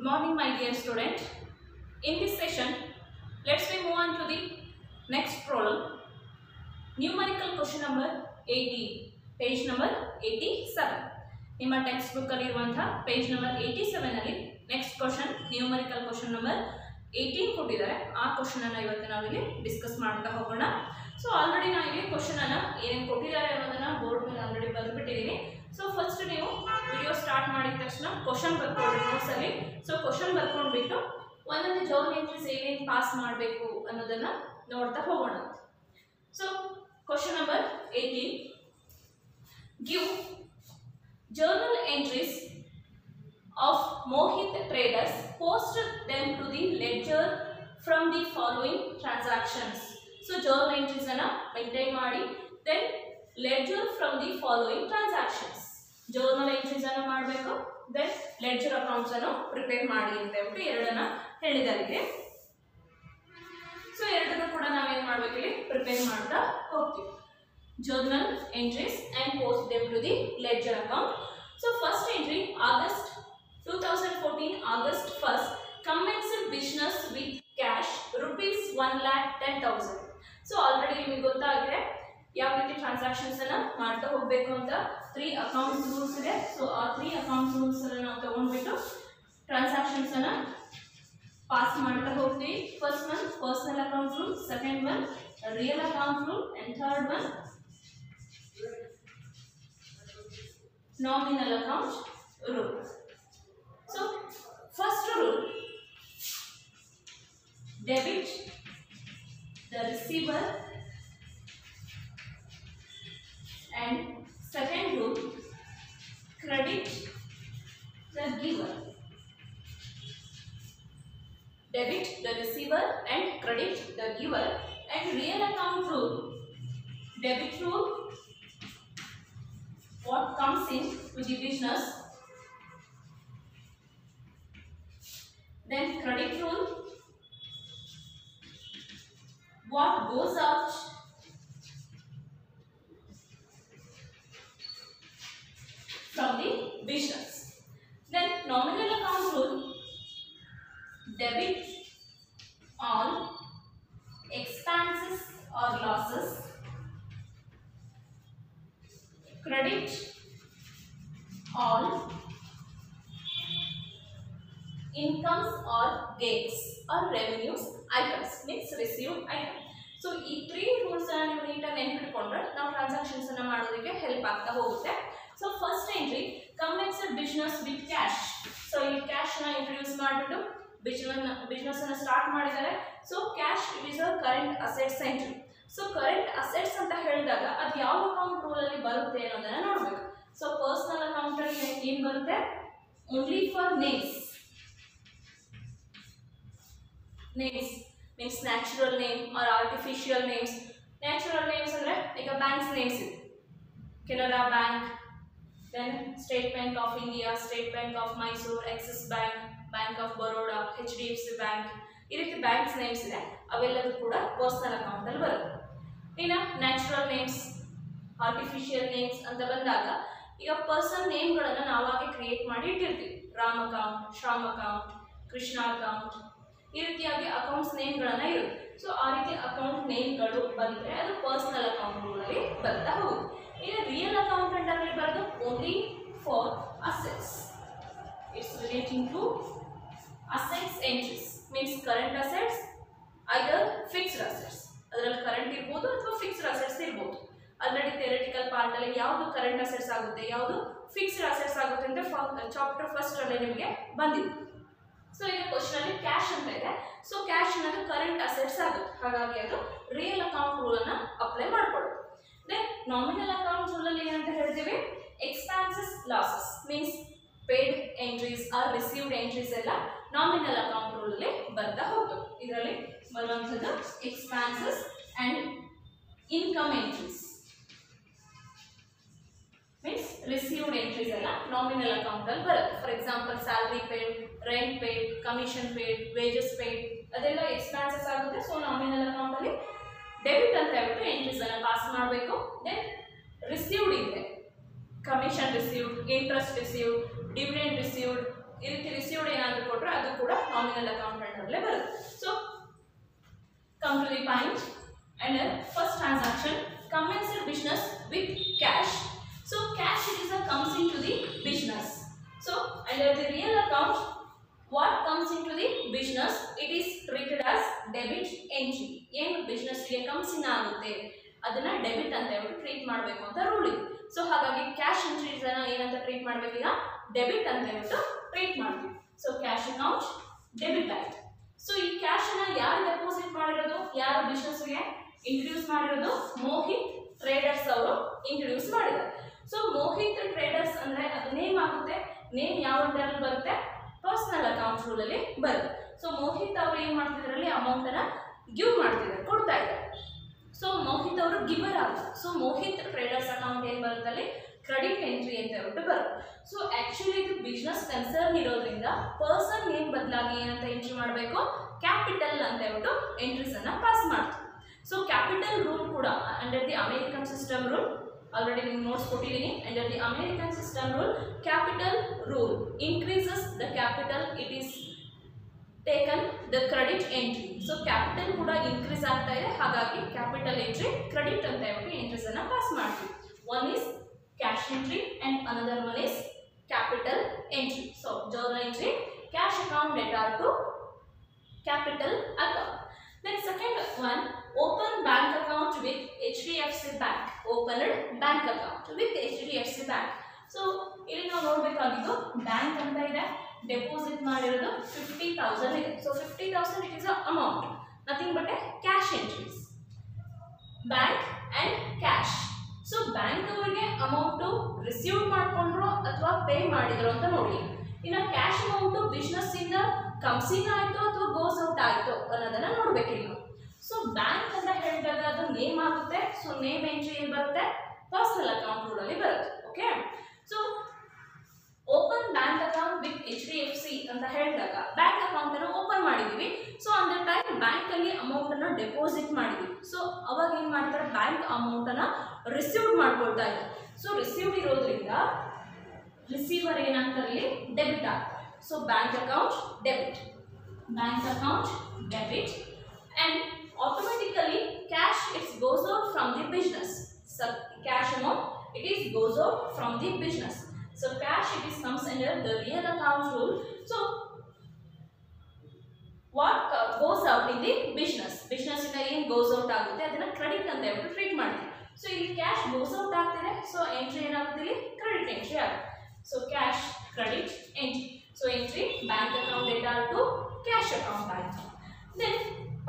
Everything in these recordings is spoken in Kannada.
morning, my dear student. In this session, let's we move on to the next problem. Numerical question number 80, page number 87. ನಿಮ್ಮ ಟೆಕ್ಸ್ಟ್ ಬುಕ್ ಅಲ್ಲಿ ಇರುವಂತಹ ಪೇಜ್ ನಂಬರ್ 87 ಅಲ್ಲಿ next question numerical question number 18 ಕೊಟ್ಟಿದ್ದಾರೆ. ಆ ಕ್ವೆಶ್ಚನ್ ಅನ್ನು ಇವತ್ತು ನಾವು ಇಲ್ಲಿ ಡಿಸ್ಕಸ್ ಮಾಡ್ತಾ ಹೋಗೋಣ. ಸೊ ಆಲ್ರೆಡಿ ನಾನು ಇಲ್ಲಿ ಕ್ವೆಶ್ಚನ್ ಅನ್ನು ಏನೇನು ಕೊಟ್ಟಿದ್ದಾರೆ ಅನ್ನೋದನ್ನ ಬೋರ್ಡ್ ಮೇಲೆ ಆಲ್ರೆಡಿ ಬರೆದ್ಬಿಟ್ಟಿದ್ದೀನಿ. ಸೊ ಫಸ್ಟ್ ನೀವು ವಿಡಿಯೋ ಸ್ಟಾರ್ಟ್ ಮಾಡಿದ ತಕ್ಷಣ ಕ್ವೆಶ್ಚನ್ ಬರ್ಕೊಳ್ಳಿ ನೋಟ್ಸ್ ಅಲ್ಲಿ. ಸೊ ಕ್ವೆಶ್ಚನ್ ಬರ್ಕೊಂಡ್ಬಿಟ್ಟು ಒಂದೊಂದು ಜರ್ನಲ್ ಎಂಟ್ರೀಸ್ ಏನೇನು ಪಾಸ್ ಮಾಡಬೇಕು ಅನ್ನೋದನ್ನ ನೋಡ್ತಾ ಹೋಗೋಣ. So question number 18, give journal entries of Mohit traders, post them to the ledger from the following transactions. So journal entries anna maintain ಮಾಡಿ, then ledger from the following transactions. journal entries anna ಮಾಡಬೇಕು, then ledger accounts ಅನ್ನು ಪ್ರಿಪೇರ್ ಮಾಡಿ ಅಂತ ಹೇಳ್ಬಿಟ್ಟು ಎರಡನ್ನ ಹೇಳಿದ್ದಾರೆ. ಸೊ ಎರಡನ್ನು ಕೂಡ ನಾವೇನ್ ಮಾಡಬೇಕು ಇಲ್ಲಿ ಪ್ರಿಪೇರ್ ಮಾಡ್ತಾ ಹೋಗ್ತೀವಿ. journal entries and post them to the ledger account. So first entry, August 2014, August 1st, commenced business with cash rupees 1,10,000. So already ನಿಮಗೆ ಗೊತ್ತಾಗಿದೆ ಯಾವ ರೀತಿ ಟ್ರಾನ್ಸಾಕ್ಷನ್ಸ್ ಅನ್ನ ಮಾಡ್ತಾ ಹೋಗಬೇಕು ಅಂತ. 3 ಅಕೌಂಟ್ ರೂಲ್ಸ್ ಇದೆ. ಸೊ ಆ 3 ಅಕೌಂಟ್ ರೂಲ್ಸ್ ಅನ್ನು ನಾವು ತಗೊಂಡ್ಬಿಟ್ಟು ಟ್ರಾನ್ಸಾಕ್ಷನ್ಸ್ ಅನ್ನ ಪಾಸ್ ಮಾಡ್ತಾ ಹೋಗ್ತೀವಿ. First one personal account rule, second one real account rule, and third one nominal account rule. So first rule, debit the receiver, and second rule, credit the giver. Debit the receiver and credit the giver. And real account rule, debit rule, what comes in to the business, then credit rule, what goes out from the business, then nominal account rule, debit all expenses or losses, credit all incomes or gains or revenues items, means received item. So ಈ 3 ರೂಲ್ಸ್ ಅನ್ನು ನೀವು ನೀಟಾಗಿ ನೆನಪಿಟ್ಕೊಂಡ್ರೆ ನಾವು ಟ್ರಾನ್ಸಾಕ್ಷನ್ಸ್ ಅನ್ನು ಮಾಡೋದಕ್ಕೆ ಹೆಲ್ಪ್ ಆಗ್ತಾ ಹೋಗುತ್ತೆ. So first entry, commenced business with cash. So ಈ ಕ್ಯಾಶ್ ನ ಇಂಟ್ರೊಡ್ಯೂಸ್ ಮಾಡಿಬಿಟ್ಟು ಬಿಸ್ನೆಸ್ ಅನ್ನು ಸ್ಟಾರ್ಟ್ ಮಾಡಿದ್ದಾರೆ. So cash it is a current assets entry. So current assets ಅಂತ ಹೇಳಿದಾಗ ಅದು ಯಾವ ಅಕೌಂಟ್ ರೂಲ್ ಅಲ್ಲಿ ಬರುತ್ತೆ ಅನ್ನೋದನ್ನ ನೋಡಬೇಕು. ಸೊ ಪರ್ಸನಲ್ ಅಕೌಂಟ್ ಅಲ್ಲಿ ಏನು ಬರುತ್ತೆ, only for names. Names means natural name or artificial names. Natural names ಅಂದ್ರೆ ಈಗ ಬ್ಯಾಂಕ್ಸ್ ನೇಮ್ಸ್ ಇದೆ, Canara bank, then State Bank of India, State Bank of Mysore, Axis bank, bank of Baroda, HDFC bank, ಈ ರೀತಿ ಬ್ಯಾಂಕ್ಸ್ ನೇಮ್ಸ್ ಇದೆ. ಅವೆಲ್ಲವೂ ಕೂಡ ಪರ್ಸನಲ್ ಅಕೌಂಟ್ ಅಲ್ಲಿ ಬರುತ್ತೆ. ಇನ್ನು ನ್ಯಾಚುರಲ್ ನೇಮ್ಸ್, ಆರ್ಟಿಫಿಷಿಯಲ್ ನೇಮ್ಸ್ ಅಂತ ಬಂದಾಗ ಈಗ ಪರ್ಸನ್ ನೇಮ್ಗಳನ್ನು ನಾವಾಗೆ ಕ್ರಿಯೇಟ್ ಮಾಡಿ ಇಟ್ಟಿರ್ತೀವಿ. Ram account, Shyam account, Krishna account, ಈ ರೀತಿಯಾಗಿ ಅಕೌಂಟ್ಸ್ ನೇಮ್ಗಳನ್ನ ಇರುತ್ತೆ. ಸೊ ಆ ರೀತಿ ಅಕೌಂಟ್ ನೇಮ್ಗಳು ಬಂದರೆ ಅದು ಪರ್ಸನಲ್ ಅಕೌಂಟ್ ರೂಲಲ್ಲಿ ಬರ್ತಾ ಹೋಗುತ್ತೆ. ಇನ್ನು ರಿಯಲ್ ಅಕೌಂಟ್ ಅಲ್ಲಿ ಬರೋದು only for assets. It's relating to assets entries, means current assets either fixed assets. ಅದರಲ್ಲಿ ಕರೆಂಟ್ ಇರ್ಬೋದು ಅಥವಾ ಫಿಕ್ಸ್ಡ್ ಅಸೆಟ್ಸ್ ಇರ್ಬೋದು. ಆಲ್ರೆಡಿ ಥಿಯರಿಟಿಕಲ್ ಪಾರ್ಟ್ ಅಲ್ಲಿ ಯಾವುದು ಕರೆಂಟ್ ಅಸೆಟ್ಸ್ ಆಗುತ್ತೆ, ಯಾವುದು ಫಿಕ್ಸ್ಡ್ ಅಸೆಟ್ಸ್ ಆಗುತ್ತೆ ಅಂತ ಚಾಪ್ಟರ್ ಫಸ್ಟ್ ಅಲ್ಲಿ ನಿಮಗೆ ಬಂದಿದೆ. ಸೊ ಈಗ ಕ್ವಶನ್ ಅಲ್ಲಿ ಕ್ಯಾಶ್ ಅಂತ ಇದೆ. ಸೊ ಕ್ಯಾಶ್ ಅನ್ನೋದು ಕರೆಂಟ್ ಅಸೆಟ್ಸ್ ಆಗುತ್ತೆ, ಹಾಗಾಗಿ ಅದು ರಿಯಲ್ ಅಕೌಂಟ್ ರೂಲ್ ಅನ್ನ ಅಪ್ಲೈ ಮಾಡ್ಕೊಳ್ಳೋದು. ದೆನ್ ನಾಮಿನಲ್ ಅಕೌಂಟ್ ರೂಲ್ ಅಲ್ಲಿ ಏನಂತ ಹೇಳ್ತೀವಿ, expenses losses means paid entries or received entries ಎಲ್ಲ ನಾಮಿನಲ್ ಅಕೌಂಟ್ ರೂಲ್ ಅಲ್ಲಿ ಬರ್ತಾ ಹೋಗ್ತದೆ. ಇದರಲ್ಲಿ ಬರುವಂಥದ್ದು expenses and income entries means received entries ಎಲ್ಲ ನಾಮಿನಲ್ ಅಕೌಂಟ್ ಅಲ್ಲಿ ಬರುತ್ತೆ. For example salary paid, rent paid, commission paid, wages paid ಅದೆಲ್ಲ ಎಕ್ಸ್ಪೆನ್ಸಸ್ ಆಗುತ್ತೆ. ಸೊ ನಾಮಿನಲ್ ಅಕೌಂಟ್ ಅಲ್ಲಿ ಡೆಬಿಟ್ ಅಂತ ಹೇಳ್ಬಿಟ್ಟು ಎಂಟ್ರೀಸ್ ಅನ್ನ ಪಾಸ್ ಮಾಡಬೇಕು. ದೆನ್ ರಿಸೀವ್ಡ್ ಇದೆ, commission received, interest received, dividend received, ಈ ರೀತಿ ರಿಸೀವ್ಡ್ ಏನಾದರೂ ಕೊಟ್ಟರೆ ಅದು ಕೂಡ ನಾಮಿನಲ್ ಅಕೌಂಟ್ ಅಂಡರಲ್ಲೇ ಬರುತ್ತೆ. So come to the point. And first transaction, commenced business with cash. So cash it is a comes into the business. So under the real account, what comes into the business, it is treated as debit entry. ಏನು business ಗೆ comes in ಆಗುತ್ತೆ ಅದನ್ನ ಡೆಬಿಟ್ ಅಂತ ಹೇಳ್ಬಿಟ್ಟು ಟ್ರೀಟ್ ಮಾಡಬೇಕು ಅಂತ ರೂಲ್ ಇದೆ. ಸೊ ಹಾಗಾಗಿ ಕ್ಯಾಶ್ ಎಂಟ್ರೀಸ್ ಅನ್ನ ಏನಂತ ಟ್ರೀಟ್ ಮಾಡಬೇಕು, ಈಗ ಡೆಬಿಟ್ ಅಂತ ಹೇಳ್ಬಿಟ್ಟು ಟ್ರೀಟ್ ಮಾಡ್ತೀವಿ. ಸೊ ಕ್ಯಾಶ್ ಅಕೌಂಟ್ ಡೆಬಿಟ್ ಆಯ್ತು. ಸೊ ಈ ಕ್ಯಾಶ್ ಅನ್ನ ಯಾರು ಡೆಪಾಸಿಟ್ ಮಾಡಿರೋದು, ಯಾರು ಬಿಸ್ನೆಸ್ ಗೆ ಇಂಟ್ರೊಡ್ಯೂಸ್ ಮಾಡಿರೋದು, ಮೋಹಿತ್ ಟ್ರೇಡರ್ಸ್ ಅವರು ಇಂಟ್ರೊಡ್ಯೂಸ್ ಮಾಡಿದ್ದಾರೆ. ಸೊ ಮೋಹಿತ್ ಟ್ರೇಡರ್ಸ್ ಅಂದ್ರೆ ಅದು ನೇಮ್ ಆಗುತ್ತೆ. ನೇಮ್ ಯಾವ ಅಂಡರಲ್ಲಿ ಬರುತ್ತೆ, ಪರ್ಸನಲ್ ಅಕೌಂಟ್ ರೂಲ್ ಅಲ್ಲಿ ಬರುತ್ತೆ. ಸೊ ಮೋಹಿತ್ ಅವರು ಏನ್ ಮಾಡ್ತಿದ್ರಲ್ಲಿ ಅಮೌಂಟ್ ಅನ್ನ ಗಿವ್ ಮಾಡ್ತಿದ್ದಾರೆ, ಕೊಡ್ತಾ ಇದ್ದಾರೆ. ಸೊ ಮೋಹಿತ್ ಅವರು ಗಿವರ್ ಆಗುತ್ತೆ. ಸೊ ಮೋಹಿತ್ ಟ್ರೇಡರ್ಸ್ ಅಕೌಂಟ್ ಏನ್ ಬರುತ್ತೆ ಅಲ್ಲಿ ಕ್ರೆಡಿಟ್ ಎಂಟ್ರಿ ಅಂತ ಹೇಳ್ಬಿಟ್ಟು ಬರುತ್ತೆ. ಸೊ ಆಕ್ಚುಲಿ ಇದು ಬಿಸ್ನೆಸ್ ಕನ್ಸರ್ನ್ ಇರೋದ್ರಿಂದ ಪರ್ಸನ್ ನೇಮ್ ಬದಲಾಗಿ ಏನಂತ ಎಂಟ್ರಿ ಮಾಡಬೇಕು, ಕ್ಯಾಪಿಟಲ್ ಅಂತ ಹೇಳ್ಬಿಟ್ಟು ಎಂಟ್ರೀಸ್ ಅನ್ನ ಪಾಸ್ ಮಾಡ್ತೀವಿ. ಸೊ ಕ್ಯಾಪಿಟಲ್ ರೂಲ್ ಕೂಡ under the American system rule already ನಿಮ್ಗೆ ನೋಟ್ಸ್ ಕೊಟ್ಟಿದ್ದೀನಿ. Under the American system rule capital rule increases the capital, it is taken the credit entry. So capital ಕೂಡ ಇನ್ಕ್ರೀಸ್ ಆಗ್ತಾ ಇದೆ, ಹಾಗಾಗಿ ಕ್ಯಾಪಿಟಲ್ ಎಂಟ್ರಿ ಕ್ರೆಡಿಟ್ ಅಂತ ಹೇಳ್ಬಿಟ್ಟು ಎಂಟ್ರೀಸ್ ಅನ್ನ ಪಾಸ್ ಮಾಡ್ತೀವಿ. One is cash entry and another one is capital entry. So journal entry, cash account debtor to capital account. Then second one, open bank account with HDFC Bank. Opened bank account with HDFC Bank. So ಇಲ್ಲಿ ನಾವು ನೋಡಬೇಕಾಗಿದ್ದು ಬ್ಯಾಂಕ್ ಅಂತ ಇದೆ, ಡೆಪಾಸಿಟ್ ಮಾಡಿರೋದು 50,000 ಇದೆ. So 50,000 it is a amount, nothing but a cash entries. Bank and cash. So bank ಅವರಿಗೆ ಅಮೌಂಟ್ ರಿಸೀವ್ ಮಾಡ್ಕೊಂಡ್ರು ಅಥವಾ ಪೇ ಮಾಡಿದ್ರು ಅಂತ ನೋಡಿ. ಇನ್ನು ಕ್ಯಾಶ್ ಅಮೌಂಟ್ ಬಿಸ್ನೆಸ್ ಇಂದ ಕಮ್ಸ್ ಇನ್ ಆಯ್ತು ಅಥವಾ ಗೋಸ್ ಔಟ್ ಆಯ್ತು ಅನ್ನೋದನ್ನ ನೋಡ್ಬೇಕಿಲ್ಲ. ಸೊ ಬ್ಯಾಂಕ್ ಅಂತ ಹೇಳಿದಾಗ ಅದು ನೇಮ್ ಆಗುತ್ತೆ. ಸೊ ನೇಮ್ ಎಂಟ್ರಿ ಎಲ್ಲಿ ಬರುತ್ತೆ, ಪರ್ಸನಲ್ ಅಕೌಂಟ್ ರೂಲ್ ಅಲ್ಲಿ ಬರುತ್ತೆ. Okay, so open bank account with HDFC ಅಂತ ಹೇಳಿದಾಗ ಬ್ಯಾಂಕ್ ಅಕೌಂಟ್ ಅನ್ನು ಓಪನ್ ಮಾಡಿದೀವಿ. ಸೊ ಅಂದ ಟೈಮ್ ಬ್ಯಾಂಕ್ ಅಲ್ಲಿ ಅಮೌಂಟ್ ಅನ್ನು ಡೆಪಾಸಿಟ್ ಮಾಡಿದ್ವಿ. ಸೊ ಅವಾಗ ಏನ್ ಮಾಡ್ತಾರೆ, ಬ್ಯಾಂಕ್ ಅಮೌಂಟ್ ಅನ್ನ ರಿಸೀವ್ ಮಾಡ್ಕೊಳ್ತಾ ಇದೆ. ಸೊ ರಿಸೀವ್ ಇರೋದ್ರಿಂದ ರಿಸೀವರ್ ಏನಾಗ್ತಾರೆ, ಡೆಬಿಟ್ ಆಗ್ತಾರೆ. So bank account debit, bank account debit, and automatically cash it's goes out from the business. Cash amount it is goes out from the business. So cash it is comes under the real account rule. So what goes out in the business ಇಂದ ಏನು goes out ಆಗುತ್ತೆ ಅದನ್ನ ಕ್ರೆಡಿಟ್ ಅಂತ ಹೇಳ್ಬಿಟ್ಟು ಟ್ರೀಟ್ ಮಾಡ್ತೀವಿ. ಸೊ ಇಲ್ಲಿ ಕ್ಯಾಶ್ goes out ಆಗ್ತಿದೆ. ಸೊ ಎಂಟ್ರಿ ಏನಾಗುತ್ತೆ, ಇಲ್ಲಿ ಕ್ರೆಡಿಟ್ ಎಂಟ್ರಿ ಆಗುತ್ತೆ. So cash credit entry. So entry bank account data to cash account ಆಯಿತು. Then